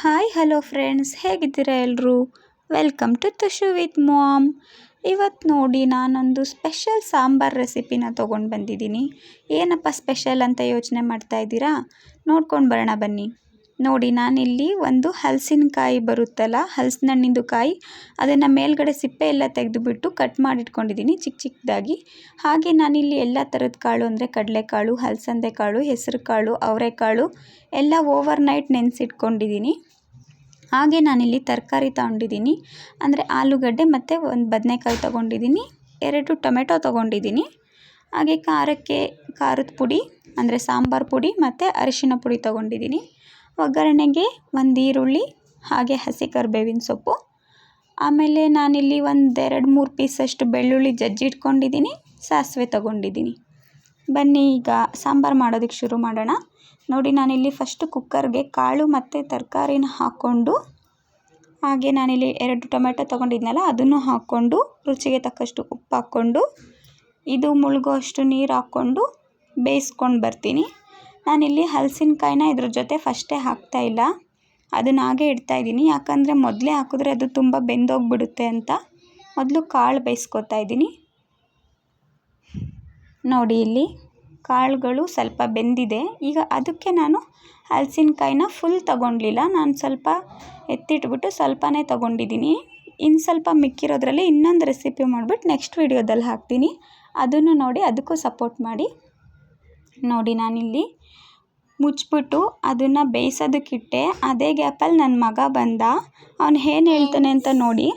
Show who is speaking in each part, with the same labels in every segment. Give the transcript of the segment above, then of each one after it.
Speaker 1: Hi hello friends, ಹೇಗಿದ್ದೀರಾ ಎಲ್ಲರೂ? Welcome to Tushu with mom. ಇವತ್ತು ನೋಡಿ ನಾನೊಂದು ಸ್ಪೆಷಲ್ ಸಾಂಬಾರ್ ರೆಸಿಪಿನ ತೊಗೊಂಡು ಬಂದಿದ್ದೀನಿ. ಏನಪ್ಪ ಸ್ಪೆಷಲ್ ಅಂತ ಯೋಚನೆ ಮಾಡ್ತಾ ಇದ್ದೀರಾ? ನೋಡ್ಕೊಂಡು ಬರೋಣ ಬನ್ನಿ. ನೋಡಿ, ನಾನಿಲ್ಲಿ ಒಂದು ಹಲಸಿನಕಾಯಿ ಬರುತ್ತಲ್ಲ, ಹಲಸಿನ ಹಣ್ಣಿಂದು ಕಾಯಿ, ಅದನ್ನು ಮೇಲ್ಗಡೆ ಸಿಪ್ಪೆ ಎಲ್ಲ ತೆಗೆದುಬಿಟ್ಟು ಕಟ್ ಮಾಡಿಟ್ಕೊಂಡಿದ್ದೀನಿ ಚಿಕ್ಕ ಚಿಕ್ಕದಾಗಿ. ಹಾಗೆ ನಾನಿಲ್ಲಿ ಎಲ್ಲ ಥರದ ಕಾಳು ಅಂದರೆ ಕಡಲೆಕಾಳು, ಹಲಸಂದೆ ಕಾಳು, ಹೆಸರು ಕಾಳು, ಅವರೆಕಾಳು ಎಲ್ಲ ಓವರ್ ನೈಟ್ ನೆನೆಸಿಟ್ಕೊಂಡಿದ್ದೀನಿ. ಹಾಗೆ ನಾನಿಲ್ಲಿ ತರಕಾರಿ ತೊಗೊಂಡಿದ್ದೀನಿ, ಅಂದರೆ ಆಲೂಗಡ್ಡೆ ಮತ್ತು ಒಂದು ಬದನೆಕಾಯಿ ತೊಗೊಂಡಿದ್ದೀನಿ, 2 ಟೊಮೆಟೊ ತೊಗೊಂಡಿದ್ದೀನಿ. ಹಾಗೆ ಖಾರದ ಪುಡಿ ಅಂದರೆ ಸಾಂಬಾರು ಪುಡಿ ಮತ್ತು ಅರಿಶಿನ ಪುಡಿ ತೊಗೊಂಡಿದ್ದೀನಿ. ಒಗ್ಗರಣೆಗೆ ಒಂದು ಈರುಳ್ಳಿ, ಹಾಗೆ ಹಸಿ ಕರಿಬೇವಿನ ಸೊಪ್ಪು, ಆಮೇಲೆ ನಾನಿಲ್ಲಿ ಒಂದು 2-3 ಪೀಸಷ್ಟು ಬೆಳ್ಳುಳ್ಳಿ ಜಜ್ಜಿಟ್ಕೊಂಡಿದ್ದೀನಿ, ಸಾಸಿವೆ ತೊಗೊಂಡಿದ್ದೀನಿ. ಬನ್ನಿ ಈಗ ಸಾಂಬಾರು ಮಾಡೋದಕ್ಕೆ ಶುರು ಮಾಡೋಣ. ನೋಡಿ, ನಾನಿಲ್ಲಿ ಫಸ್ಟು ಕುಕ್ಕರ್ಗೆ ಕಾಳು ಮತ್ತು ತರಕಾರಿನ ಹಾಕ್ಕೊಂಡು, ಹಾಗೆ ನಾನಿಲ್ಲಿ 2 ಟೊಮೆಟೊ ತೊಗೊಂಡಿದ್ನಲ್ಲ ಅದನ್ನು ಹಾಕ್ಕೊಂಡು, ರುಚಿಗೆ ತಕ್ಕಷ್ಟು ಉಪ್ಪು ಹಾಕ್ಕೊಂಡು, ಇದು ಮುಳುಗೋ ಅಷ್ಟು ನೀರು ಹಾಕ್ಕೊಂಡು ಬೇಯಿಸ್ಕೊಂಡು ಬರ್ತೀನಿ. ನಾನಿಲ್ಲಿ ಹಲಸಿನಕಾಯಿನ ಇದ್ರ ಜೊತೆ ಫಸ್ಟೇ ಹಾಕ್ತಾಯಿಲ್ಲ, ಅದನ್ನು ಹಾಗೆ ಇಡ್ತಾಯಿದ್ದೀನಿ. ಯಾಕಂದರೆ ಮೊದಲೇ ಹಾಕಿದ್ರೆ ಅದು ತುಂಬ ಬೆಂದೋಗಿಬಿಡುತ್ತೆ ಅಂತ ಮೊದಲು ಕಾಳು ಬೇಯಿಸ್ಕೊತಾ ಇದ್ದೀನಿ. ನೋಡಿ, ಇಲ್ಲಿ ಕಾಳುಗಳು ಸ್ವಲ್ಪ ಬೆಂದಿದೆ. ಈಗ ಅದಕ್ಕೆ ನಾನು ಹಲಸಿನಕಾಯಿನ ಫುಲ್ ತೊಗೊಂಡಿಲ್ಲ, ನಾನು ಸ್ವಲ್ಪ ಎತ್ತಿಟ್ಬಿಟ್ಟು ಸ್ವಲ್ಪನೇ ತೊಗೊಂಡಿದ್ದೀನಿ. ಇನ್ನು ಸ್ವಲ್ಪ ಮಿಕ್ಕಿರೋದ್ರಲ್ಲಿ ಇನ್ನೊಂದು ರೆಸಿಪಿ ಮಾಡಿಬಿಟ್ಟು ನೆಕ್ಸ್ಟ್ ವೀಡಿಯೋದಲ್ಲಿ ಹಾಕ್ತೀನಿ, ಅದನ್ನು ನೋಡಿ ಅದಕ್ಕೂ ಸಪೋರ್ಟ್ ಮಾಡಿ. ನೋಡಿ, ನಾನಿಲ್ಲಿ ಮುಚ್ಚಿಬಿಟ್ಟು ಅದನ್ನು ಬೇಯಿಸೋದಕ್ಕಿಟ್ಟೆ. ಅದೇ ಗ್ಯಾಪಲ್ಲಿ ನನ್ನ ಮಗ ಬಂದ, ಅವನು ಏನು ಹೇಳ್ತಾನೆ ಅಂತ ನೋಡಿ.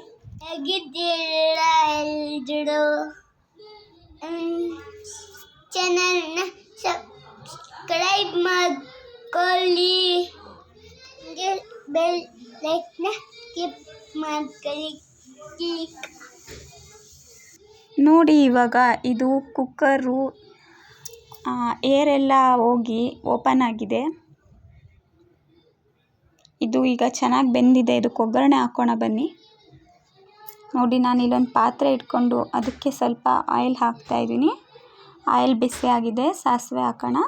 Speaker 2: ಚಾನಲ್ನ ಸಬ್ಸ್ಕ್ರೈಬ್ ಮಾಡ್ಕೊಳ್ಳಿ, ಬೆಲ್ ಲೈಕ್ನ ಕ್ಲಿಕ್ ಮಾಡ್ಕೊಳ್ಳಿ.
Speaker 1: ನೋಡಿ, ಇವಾಗ ಇದು ಕುಕ್ಕರು ಏರೆಲ್ಲ ಹೋಗಿ ಓಪನ್ ಆಗಿದೆ. ಇದು ಈಗ ಚೆನ್ನಾಗಿ ಬೆಂದಿದೆ. ಇದಕ್ಕೆ ಒಗ್ಗರಣೆ ಹಾಕೋಣ ಬನ್ನಿ. ನೋಡಿ, ನಾನು ಇಲ್ಲೊಂದು ಪಾತ್ರೆ ಇಟ್ಕೊಂಡು ಅದಕ್ಕೆ ಸ್ವಲ್ಪ ಆಯಿಲ್ ಹಾಕ್ತಾಯಿದ್ದೀನಿ. ಆಯಿಲ್ ಬಿಸಿ ಆಗಿದೆ, ಸಾಸಿವೆ ಹಾಕೋಣ.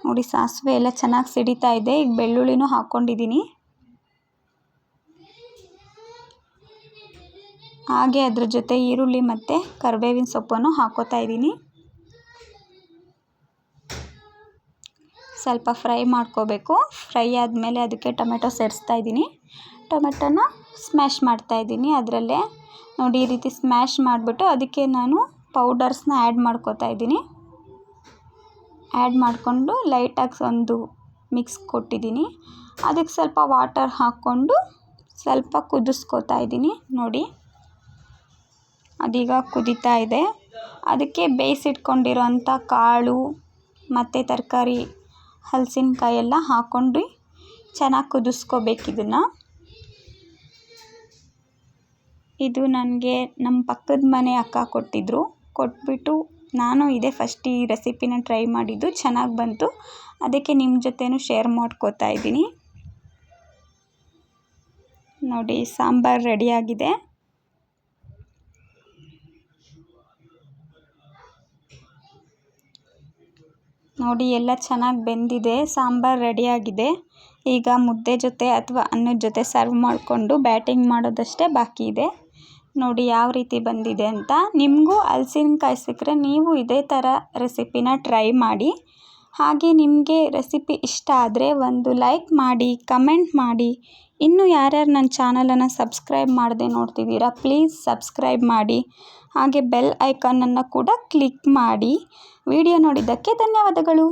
Speaker 1: ನೋಡಿ, ಸಾಸಿವೆ ಎಲ್ಲ ಚೆನ್ನಾಗಿ ಸಿಡಿತಾ ಇದೆ. ಈಗ ಬೆಳ್ಳುಳ್ಳಿನೂ ಹಾಕ್ಕೊಂಡಿದ್ದೀನಿ. ಹಾಗೆ ಅದ್ರ ಜೊತೆ ಈರುಳ್ಳಿ ಮತ್ತು ಕರಿಬೇವಿನ ಸೊಪ್ಪನ್ನು ಹಾಕೋತಾ ಇದ್ದೀನಿ. ಸ್ವಲ್ಪ ಫ್ರೈ ಮಾಡ್ಕೋಬೇಕು. ಫ್ರೈ ಆದಮೇಲೆ ಅದಕ್ಕೆ ಟೊಮೆಟೊ ಸೇರಿಸ್ತಾ ಇದ್ದೀನಿ. ಟೊಮೆಟೊನ ಸ್ಮ್ಯಾಶ್ ಮಾಡ್ತಾಯಿದ್ದೀನಿ ಅದರಲ್ಲೇ. ನೋಡಿ, ಈ ರೀತಿ ಸ್ಮ್ಯಾಶ್ ಮಾಡಿಬಿಟ್ಟು ಅದಕ್ಕೆ ನಾನು ಪೌಡರ್ಸ್ನ ಆ್ಯಡ್ ಮಾಡ್ಕೋತಾ ಇದ್ದೀನಿ. ಆ್ಯಡ್ ಮಾಡಿಕೊಂಡು ಲೈಟಾಗಿ ಒಂದು ಮಿಕ್ಸ್ ಕೊಟ್ಟಿದ್ದೀನಿ. ಅದಕ್ಕೆ ಸ್ವಲ್ಪ ವಾಟರ್ ಹಾಕ್ಕೊಂಡು ಸ್ವಲ್ಪ ಕುದಿಸ್ಕೋತಾ ಇದ್ದೀನಿ. ನೋಡಿ, ಅದೀಗ ಕುದೀತಾ ಇದೆ. ಅದಕ್ಕೆ ಬೇಯಿಸಿಟ್ಕೊಂಡಿರೋಂಥ ಕಾಳು ಮತ್ತು ತರಕಾರಿ, ಹಲಸಿನಕಾಯಿ ಎಲ್ಲ ಹಾಕ್ಕೊಂಡು ಚೆನ್ನಾಗಿ ಕುದಿಸ್ಕೋಬೇಕು ಇದನ್ನು. ಇದು ನನಗೆ ನಮ್ಮ ಪಕ್ಕದ ಮನೆ ಅಕ್ಕ ಕೊಟ್ಬಿಟ್ಟು ನಾನು ಇದೇ ಫಸ್ಟ್ ಈ ರೆಸಿಪಿನ ಟ್ರೈ ಮಾಡಿದ್ದು, ಚೆನ್ನಾಗಿ ಬಂತು. ಅದಕ್ಕೆ ನಿಮ್ಮ ಜೊತೆನೂ ಶೇರ್ ಮಾಡ್ಕೋತಾ ಇದ್ದೀನಿ. ನೋಡಿ, ಸಾಂಬಾರು ರೆಡಿಯಾಗಿದೆ. ನೋಡಿ, ಎಲ್ಲ ಚೆನ್ನಾಗಿ ಬೆಂದಿದೆ, ಸಾಂಬಾರು ರೆಡಿಯಾಗಿದೆ. ಈಗ ಮುದ್ದೆ ಜೊತೆ ಅಥವಾ ಅನ್ನದ ಜೊತೆ ಸರ್ವ್ ಮಾಡಿಕೊಂಡು ಬ್ಯಾಟಿಂಗ್ ಮಾಡೋದಷ್ಟೇ ಬಾಕಿ ಇದೆ. ನೋಡಿ ಯಾವ ರೀತಿ ಬಂದಿದೆ ಅಂತ. ನಿಮಗೂ ಹಲಸಿನಕಾಯಿ ಸಿಕ್ಕರೆ ನೀವು ಇದೇ ಥರ ರೆಸಿಪಿನ ಟ್ರೈ ಮಾಡಿ. ಹಾಗೆ ನಿಮಗೆ ರೆಸಿಪಿ ಇಷ್ಟ ಆದರೆ ಒಂದು ಲೈಕ್ ಮಾಡಿ, ಕಮೆಂಟ್ ಮಾಡಿ. ಇನ್ನೂ ಯಾರ್ಯಾರು ನನ್ನ ಚಾನಲನ್ನು ಸಬ್ಸ್ಕ್ರೈಬ್ ಮಾಡದೆ ನೋಡ್ತಿದ್ದೀರಾ, ಪ್ಲೀಸ್ ಸಬ್ಸ್ಕ್ರೈಬ್ ಮಾಡಿ. ಹಾಗೆ ಬೆಲ್ ಐಕಾನನ್ನು ಕೂಡ ಕ್ಲಿಕ್ ಮಾಡಿ. ವಿಡಿಯೋ ನೋಡಿದ್ದಕ್ಕೆ ಧನ್ಯವಾದಗಳು.